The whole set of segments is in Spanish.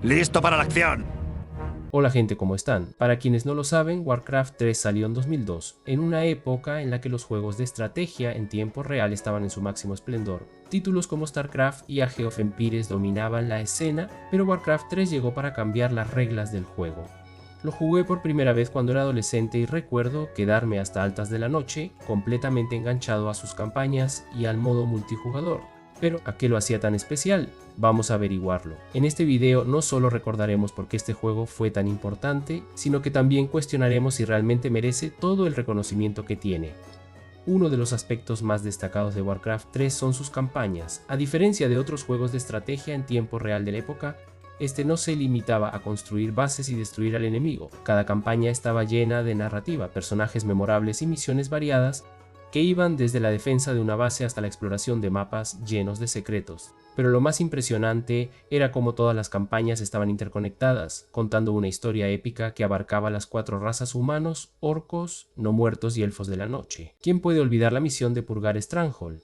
¡Listo para la acción! Hola gente, ¿cómo están? Para quienes no lo saben, Warcraft 3 salió en 2002, en una época en la que los juegos de estrategia en tiempo real estaban en su máximo esplendor. Títulos como StarCraft y Age of Empires dominaban la escena, pero Warcraft 3 llegó para cambiar las reglas del juego. Lo jugué por primera vez cuando era adolescente y recuerdo quedarme hasta altas de la noche, completamente enganchado a sus campañas y al modo multijugador. Pero, ¿a qué lo hacía tan especial? Vamos a averiguarlo. En este video no solo recordaremos por qué este juego fue tan importante, sino que también cuestionaremos si realmente merece todo el reconocimiento que tiene. Uno de los aspectos más destacados de Warcraft 3 son sus campañas. A diferencia de otros juegos de estrategia en tiempo real de la época, este no se limitaba a construir bases y destruir al enemigo. Cada campaña estaba llena de narrativa, personajes memorables y misiones variadas que iban desde la defensa de una base hasta la exploración de mapas llenos de secretos. Pero lo más impresionante era cómo todas las campañas estaban interconectadas, contando una historia épica que abarcaba las 4 razas humanos, orcos, no muertos y elfos de la noche. ¿Quién puede olvidar la misión de purgar Stranghold?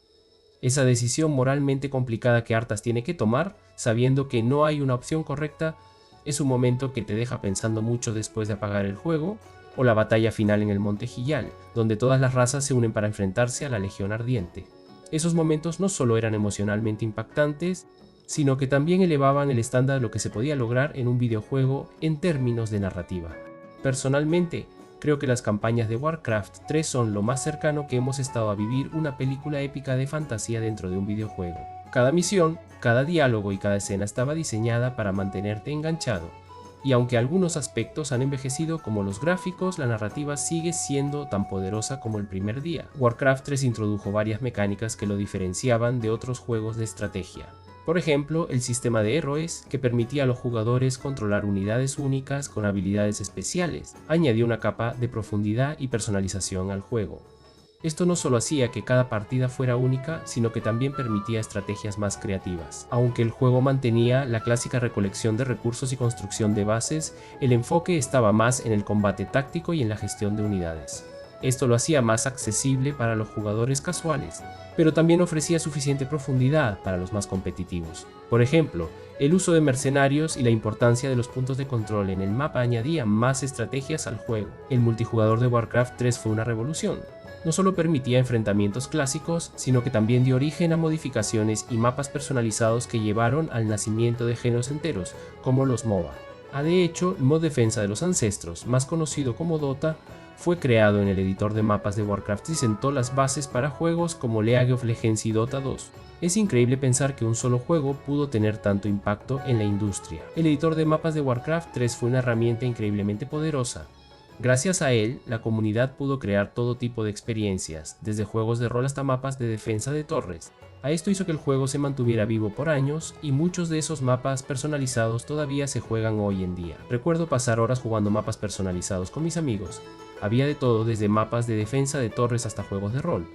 Esa decisión moralmente complicada que Arthas tiene que tomar, sabiendo que no hay una opción correcta, es un momento que te deja pensando mucho después de apagar el juego, o la batalla final en el Monte Hyjal, donde todas las razas se unen para enfrentarse a la Legión Ardiente. Esos momentos no solo eran emocionalmente impactantes, sino que también elevaban el estándar de lo que se podía lograr en un videojuego en términos de narrativa. Personalmente, creo que las campañas de Warcraft 3 son lo más cercano que hemos estado a vivir una película épica de fantasía dentro de un videojuego. Cada misión, cada diálogo y cada escena estaba diseñada para mantenerte enganchado. Y aunque algunos aspectos han envejecido como los gráficos, la narrativa sigue siendo tan poderosa como el primer día. Warcraft 3 introdujo varias mecánicas que lo diferenciaban de otros juegos de estrategia. Por ejemplo, el sistema de héroes, que permitía a los jugadores controlar unidades únicas con habilidades especiales, añadió una capa de profundidad y personalización al juego. Esto no solo hacía que cada partida fuera única, sino que también permitía estrategias más creativas. Aunque el juego mantenía la clásica recolección de recursos y construcción de bases, el enfoque estaba más en el combate táctico y en la gestión de unidades. Esto lo hacía más accesible para los jugadores casuales, pero también ofrecía suficiente profundidad para los más competitivos. Por ejemplo, el uso de mercenarios y la importancia de los puntos de control en el mapa añadían más estrategias al juego. El multijugador de Warcraft 3 fue una revolución. No solo permitía enfrentamientos clásicos, sino que también dio origen a modificaciones y mapas personalizados que llevaron al nacimiento de géneros enteros, como los MOBA. De hecho, el modo defensa de los ancestros, más conocido como Dota, fue creado en el editor de mapas de Warcraft y sentó las bases para juegos como League of Legends y Dota 2. Es increíble pensar que un solo juego pudo tener tanto impacto en la industria. El editor de mapas de Warcraft 3 fue una herramienta increíblemente poderosa. Gracias a él, la comunidad pudo crear todo tipo de experiencias, desde juegos de rol hasta mapas de defensa de torres. Esto hizo que el juego se mantuviera vivo por años y muchos de esos mapas personalizados todavía se juegan hoy en día. Recuerdo pasar horas jugando mapas personalizados con mis amigos. Había de todo, desde mapas de defensa de torres hasta juegos de rol.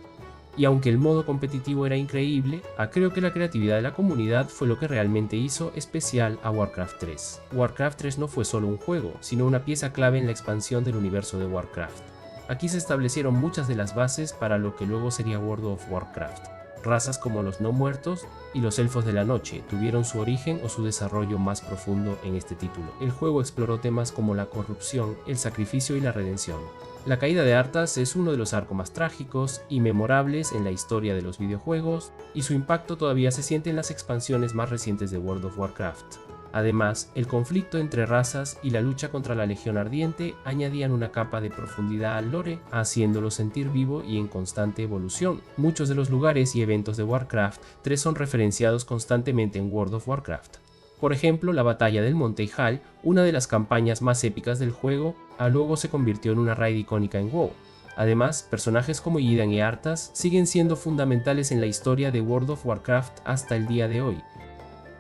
Y aunque el modo competitivo era increíble, creo que la creatividad de la comunidad fue lo que realmente hizo especial a Warcraft 3. Warcraft 3 no fue solo un juego, sino una pieza clave en la expansión del universo de Warcraft. Aquí se establecieron muchas de las bases para lo que luego sería World of Warcraft. Razas como los no muertos y los elfos de la noche tuvieron su origen o su desarrollo más profundo en este título. El juego exploró temas como la corrupción, el sacrificio y la redención. La caída de Arthas es uno de los arcos más trágicos y memorables en la historia de los videojuegos, y su impacto todavía se siente en las expansiones más recientes de World of Warcraft. Además, el conflicto entre razas y la lucha contra la Legión Ardiente añadían una capa de profundidad al lore, haciéndolo sentir vivo y en constante evolución. Muchos de los lugares y eventos de Warcraft 3 son referenciados constantemente en World of Warcraft. Por ejemplo, la batalla del Monte Hyjal, una de las campañas más épicas del juego, luego se convirtió en una raid icónica en WoW. Además, personajes como Illidan y Arthas siguen siendo fundamentales en la historia de World of Warcraft hasta el día de hoy.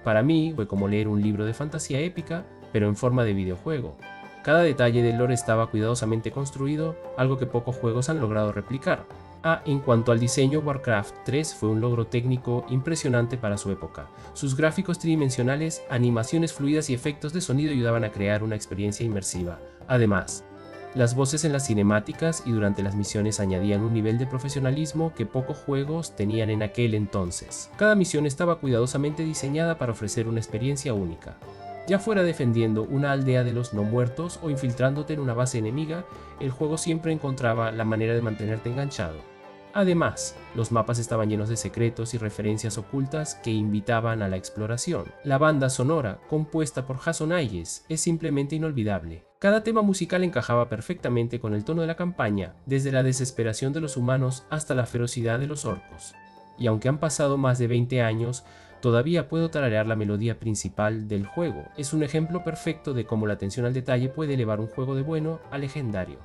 Para mí fue como leer un libro de fantasía épica, pero en forma de videojuego. Cada detalle del lore estaba cuidadosamente construido, algo que pocos juegos han logrado replicar. En cuanto al diseño, Warcraft 3 fue un logro técnico impresionante para su época. Sus gráficos tridimensionales, animaciones fluidas y efectos de sonido ayudaban a crear una experiencia inmersiva. Además, las voces en las cinemáticas y durante las misiones añadían un nivel de profesionalismo que pocos juegos tenían en aquel entonces. Cada misión estaba cuidadosamente diseñada para ofrecer una experiencia única. Ya fuera defendiendo una aldea de los no muertos o infiltrándote en una base enemiga, el juego siempre encontraba la manera de mantenerte enganchado. Además, los mapas estaban llenos de secretos y referencias ocultas que invitaban a la exploración. La banda sonora, compuesta por Jason Hayes, es simplemente inolvidable. Cada tema musical encajaba perfectamente con el tono de la campaña, desde la desesperación de los humanos hasta la ferocidad de los orcos. Y aunque han pasado más de 20 años, todavía puedo tararear la melodía principal del juego. Es un ejemplo perfecto de cómo la atención al detalle puede elevar un juego de bueno a legendario.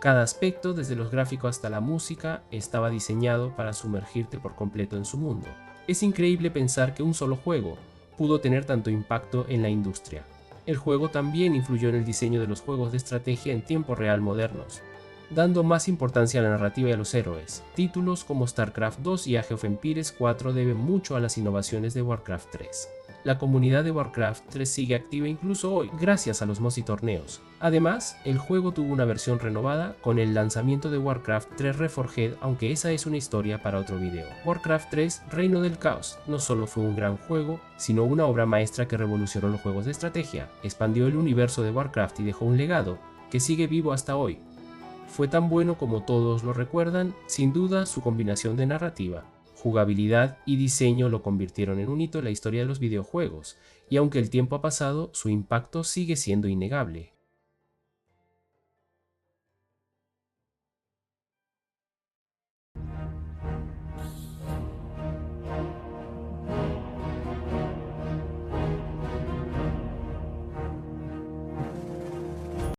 Cada aspecto, desde los gráficos hasta la música, estaba diseñado para sumergirte por completo en su mundo. Es increíble pensar que un solo juego pudo tener tanto impacto en la industria. El juego también influyó en el diseño de los juegos de estrategia en tiempo real modernos, dando más importancia a la narrativa y a los héroes. Títulos como StarCraft 2 y Age of Empires 4 deben mucho a las innovaciones de Warcraft 3. La comunidad de Warcraft 3 sigue activa incluso hoy, gracias a los mods y torneos. Además, el juego tuvo una versión renovada con el lanzamiento de Warcraft 3 Reforged, aunque esa es una historia para otro video. Warcraft 3 Reino del Caos no solo fue un gran juego, sino una obra maestra que revolucionó los juegos de estrategia, expandió el universo de Warcraft y dejó un legado que sigue vivo hasta hoy. Fue tan bueno como todos lo recuerdan, sin duda su combinación de narrativa, jugabilidad y diseño lo convirtieron en un hito en la historia de los videojuegos, y aunque el tiempo ha pasado, su impacto sigue siendo innegable.